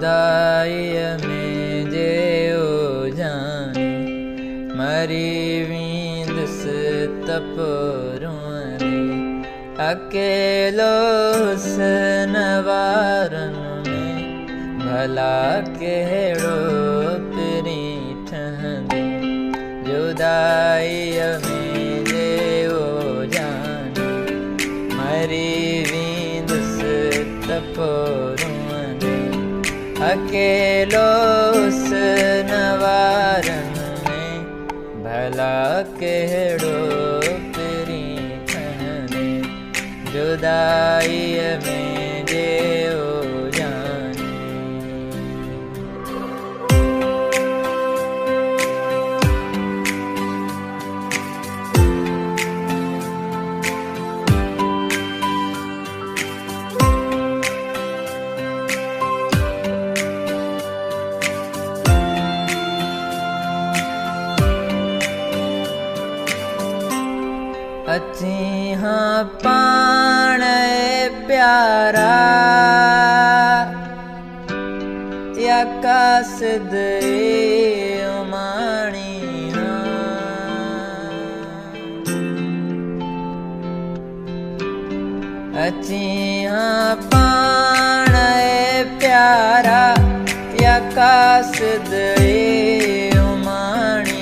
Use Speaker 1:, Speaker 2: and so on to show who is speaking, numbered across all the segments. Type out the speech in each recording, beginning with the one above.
Speaker 1: जुदाईअ में जेओ जाने मरी वेंदुसि त पोइ रुअंदे अकेलो हुस्न वारनि में भला कहिड़ो पिरी ठहंदे जुदाईअ में जेओ जाने मरी वेंदुसि त पोइ रुअंदे अकेलो हुस्न वारनि में भला कहिड़ो पिरी ठहंदे जुदाईअ में जेओ जाने। अची हाँ पाण प्यारा या कासिद उमाणी अची हाँ पाण प्यारा या कासिद उमाणी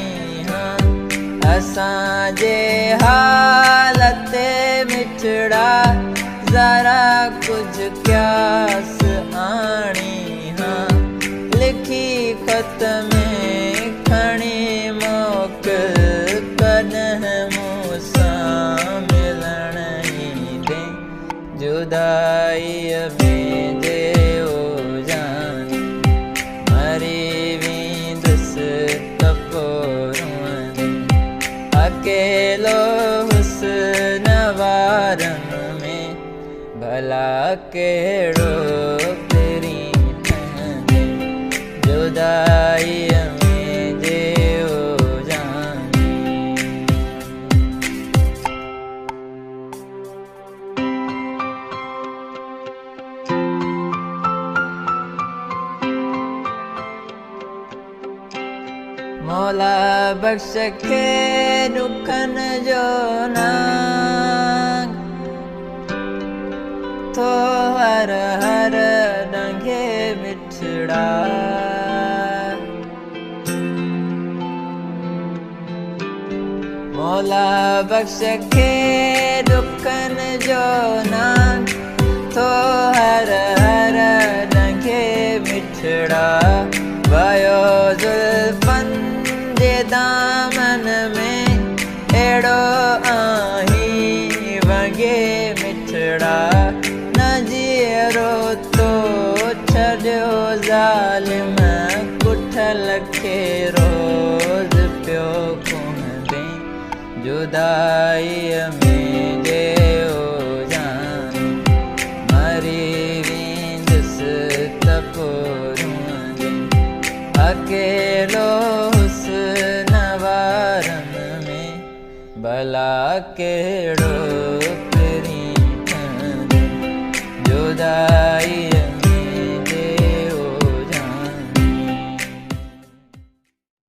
Speaker 1: असांजे हालत मिठड़ा ज़रा कुछ क्यास आणी हाँ लिखी ख़त में खणी मोकिल कॾहिं मूंसां मिलण ईंदे जुदाईअ में जेओ जाने मरी वेंदुसि त पोइ अकेलो हुस्न वारनि में भला कहिड़ो पिरी ठहंदे जुदाईअ में जेओ जाने। मौला बख्श खे दुखनि जो नांग थो हर हर डंगे मिठड़ा मौला बख्श खे दुखनि जो नांग थो हर हर डंगे मिठड़ा वयो ज़ुल्फ़नि जे दामन में अहिड़ो आहीं वगे मिठड़ा न जीअरो तो छॾियो ज़ालिम कुठल खे रोज़ पियो कुहंदे जुदाईअ में जेओ जाने मरी वेंदुसि त पोइ रुअंदे अकेलो हुस्न वारनि में भला कहिड़ो